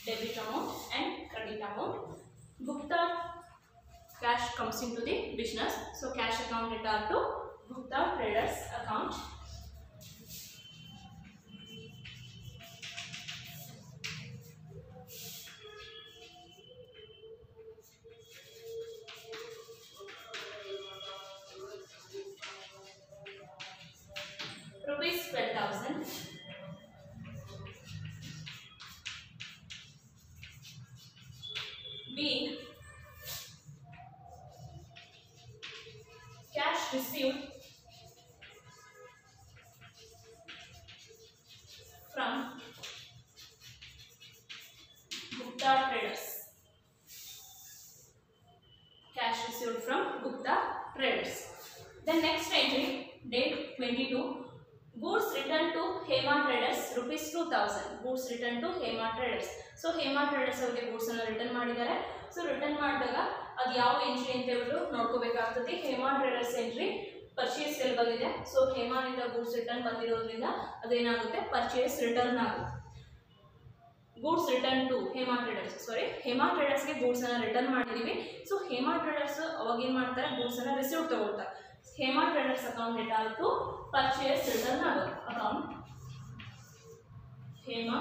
debit amount and credit amount. Gupta cash comes into the business, so cash account data to Gupta Traders account. Rupees 12,000. Being cash received from Gupta Traders. Cash received from Gupta Traders. The next entry, date 22. Goods returned to Hema Traders rupees 2,000. Goods returned to Hema Traders. So Hema Traders ಅವರಿಗೆ goods ಅನ್ನು ರಿಟರ್ನ್ ಮಾಡಿದ್ದಾರೆ. ಸೊ ರಿಟರ್ನ್ ಮಾಡಿದಾಗ ಅದು ಯಾವ ಎಂಟ್ರಿ ಅಂತ ಹೇಳ್ಬಿಟ್ಟು ನೋಡ್ಕೋಬೇಕಾಗ್ತದೆ. Hema traders entry purchase sale ಬಂದಿದೆ. ಸೊ ಹೇಮಾನಿಂದ ಗೂಡ್ಸ್ ರಿಟರ್ನ್ ಬಂದಿರೋದ್ರಿಂದ ಅದೇನಾಗುತ್ತೆ, ಪರ್ಚೇಸ್ ರಿಟರ್ನ್ ಆಗುತ್ತೆ. Goods return to Hema traders, sorry Hema ಟ್ರೇಡರ್ಸ್ಗೆ ಗೂಡ್ಸ್ ಅನ್ನ ರಿಟರ್ನ್ ಮಾಡಿದೀವಿ. ಸೊ ಹೇಮಾ ಟ್ರೇಡರ್ಸ್ ಅವಾಗ ಏನ್ ಮಾಡ್ತಾರೆ, ಗೂಡ್ಸ್ ಅನ್ನ ರಿಸೀವ್ ತಗೊಳ್ತಾರೆ. Hema traders account data to purchase return ಆಗುತ್ತೆ. Account Hema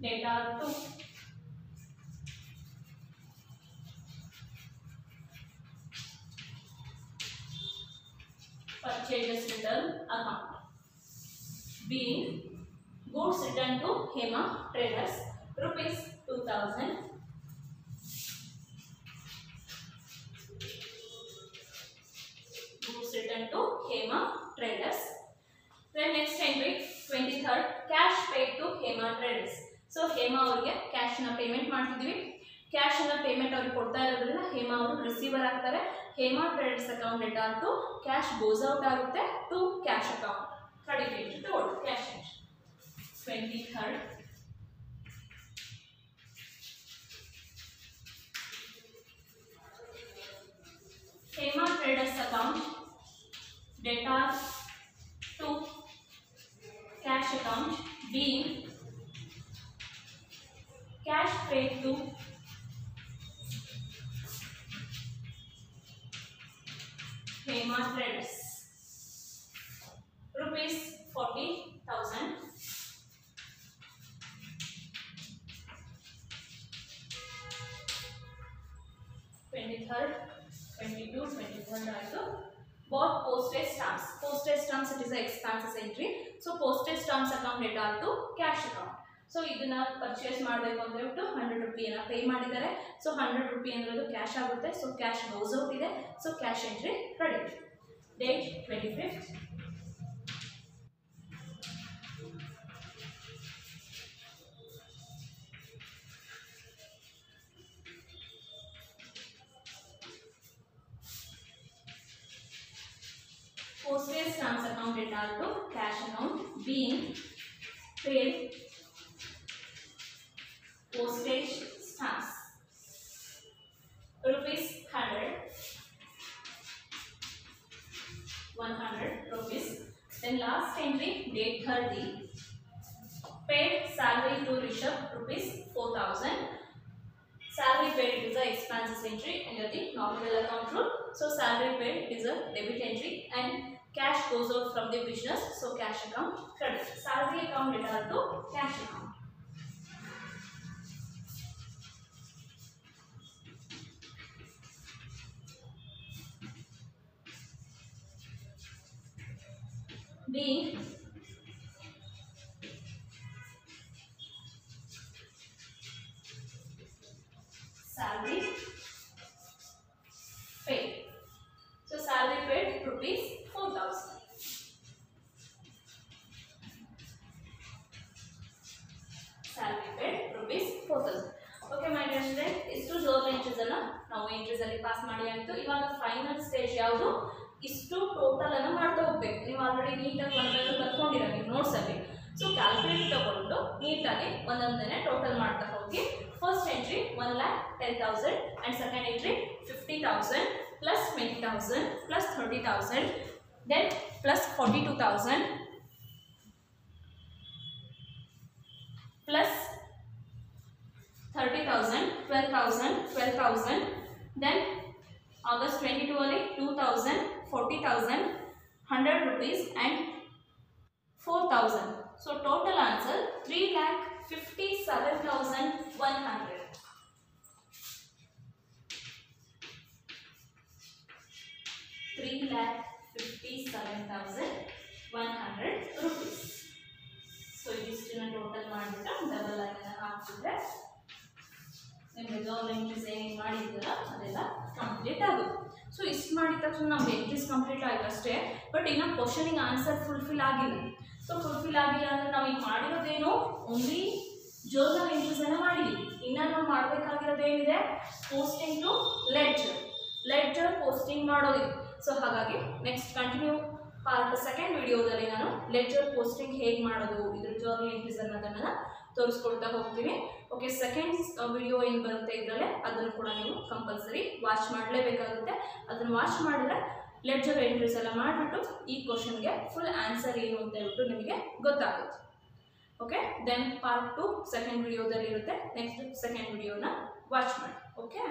data to purchases return account. Being goods returned to Hema Traders rupees 2,000. Goods returned to Hema Traders. Then next entry 23rd, cash paid to Hema Traders. So Hema ಅವರಿಗೆ ಕ್ಯಾಶ್ ನ ಪೇಮೆಂಟ್ ಮಾಡ್ತಿದ್ವಿ. ಕ್ಯಾಶ್ ನ ಪೇಮೆಂಟ್ ಅವ್ರಿಗೆ ಕೊಡ್ತಾ ಇರೋದ್ರಿಂದ ಹೇಮಾ ಅವರು ರಿಸೀವರ್ ಆಗ್ತಾರೆ. Hema traders account data to cash goes out ಆಗುತ್ತೆ to cash account. Credit entry ತಗೊಳ್ಳಿ. Cash entry 23rd. Hema traders account data to cash account being cash paid to Hema Traders rupees 40,000. Twenty-third, 22, 23rd also. Bought postage stamps. Postage stamps, it is a expenses entry. So postage stamps account data to cash account. So ಇದನ್ನ ಪರ್ಚೇಸ್ ಮಾಡಬೇಕು ಅಂತ ಹೇಳ್ಬಿಟ್ಟು 100 ರೂಪಾಯಿನ ಪೇ ಮಾಡಿದ್ದಾರೆ. ಸೊ 100 ರೂಪಾಯಿ ಅನ್ನೋದು ಕ್ಯಾಶ್ ಆಗುತ್ತೆ. ಸೊ ಕ್ಯಾಶ್ ಗೋಸ್ ಔಟ್ ಇದೆ. So cash entry credit. Date 25th. Postage stamps account data to cash account being paid postage stamps rupees 100 rupees. Then last entry, date 30, paid salary to Rishabh rupees 4,000. Salary paid is a expenses entry under the nominal account rule. So salary paid is a debit entry and cash goes out from the business. So cash account credit. Salary account data to cash account. Being salary paid. So salary paid rupees 4,000. Entries ಅಲ್ಲಿ ಪಾಸ್ ಮಾಡಿ ಆಯಿತು. ಇವಾಗ ಫೈನಲ್ ಸ್ಟೇಜ್ ಯಾವುದು, ಇಷ್ಟು ಟೋಟಲ್ ಅನ್ನು ಮಾಡ್ತಾ ಹೋಗ್ಬೇಕು. ನೀವು ಆಲ್ರೆಡಿ ನೀಟಾಗಿ ಒಂದನ್ನು ಬರ್ಕೊಂಡಿರ ನೀವು ನೋಟ್ಸ್ ಅಲ್ಲಿ. ಸೊ ಕ್ಯಾಲ್ಕುಲೇಟರ್ ತಗೊಂಡು ನೀಟಾಗಿ ಒಂದೊಂದನ್ನೇ ಟೋಟಲ್ ಮಾಡ್ತಾ ಹೋಗಿ. First entry 1,10,000 and second entry 50,000 plus 20,000 plus 30,000 then plus 42,000 plus 30,000 12,000 then August 22 ಅಲ್ಲಿ 2,000 40,000 100 rupees and 4,000. So total answer 3,57,100. 3,57,100 rupees. So ಇದಿಷ್ಟನ್ನ total ಮಾಡಿಬಿಟ್ಟು ಡಬಲ್ ಲೈನ್ ಹಾಕಿದ್ರೆ ನಿಮಗೆ ಗವರ್ಮೆಂಟ್ ಏನು ಮಾಡಿದ್ದೀರಾ ಅದೆಲ್ಲ ಕಂಪ್ಲೀಟ್ ಆಗುತ್ತೆ. ಸೊ ಇಷ್ಟು ಮಾಡಿದ ತಕ್ಷಣ ನಮ್ಗೆ ಎಂಟ್ರೀಸ್ ಕಂಪ್ಲೀಟ್ ಆಯ್ತು ಅಷ್ಟೇ. ಬಟ್ ಇನ್ನು ಕ್ವಶನಿಗೆ ಆನ್ಸರ್ ಫುಲ್ಫಿಲ್ ಆಗಿಲ್ಲ. ಸೊ ಫುಲ್ಫಿಲ್ ಆಗಿಲ್ಲ ಅಂದರೆ ನಾವು ಈಗ ಮಾಡಿರೋದೇನು, ಓನ್ಲಿ ಜರ್ನಲ್ ಎಂಟ್ರೀಸನ್ನು ಮಾಡಿದ್ದೀವಿ. ಇನ್ನು ನಾವು ಮಾಡಬೇಕಾಗಿರೋದು ಏನಿದೆ, ಪೋಸ್ಟಿಂಗ್ ಟು ಲೆಡ್ಜರ್ ಪೋಸ್ಟಿಂಗ್ ಮಾಡೋದಿದೆ. ಸೊ ಹಾಗಾಗಿ ನೆಕ್ಸ್ಟ್ ಕಂಟಿನ್ಯೂ ಪಾರ್ಟ್ ಸೆಕೆಂಡ್ ವಿಡಿಯೋದಲ್ಲಿ ನಾನು ಲೆಡ್ಜರ್ ಪೋಸ್ಟಿಂಗ್ ಹೇಗೆ ಮಾಡೋದು, ಇದ್ರ ಜರ್ನಲ್ ಎಂಟ್ರೀಸ್ ಅನ್ನೋದನ್ನು ತೋರಿಸ್ಕೊಡ್ತಾ ಹೋಗ್ತೀನಿ. ಓಕೆ, ಸೆಕೆಂಡ್ ವಿಡಿಯೋ ಏನು ಬರುತ್ತೆ ಇದರಲ್ಲೇ ಅದನ್ನು ಕೂಡ ನೀವು ಕಂಪಲ್ಸರಿ ವಾಚ್ ಮಾಡಲೇಬೇಕಾಗುತ್ತೆ. ಅದನ್ನು ವಾಚ್ ಮಾಡಿದ್ರೆ ಲೆಡ್ಜರ್ ಎಂಟ್ರೀಸ್ ಎಲ್ಲ ಮಾಡಿಬಿಟ್ಟು ಈ ಕ್ವಶನ್ಗೆ ಫುಲ್ ಆನ್ಸರ್ ಏನು ಅಂತ ಹೇಳ್ಬಿಟ್ಟು ನಿಮಗೆ ಗೊತ್ತಾಗುತ್ತೆ. ಓಕೆ, ದೆನ್ ಪಾರ್ಟ್ 2 ಸೆಕೆಂಡ್ ವಿಡಿಯೋದಲ್ಲಿ ಇರುತ್ತೆ. ನೆಕ್ಸ್ಟ್ ಸೆಕೆಂಡ್ ವಿಡಿಯೋನ ವಾಚ್ ಮಾಡಿ. ಓಕೆ.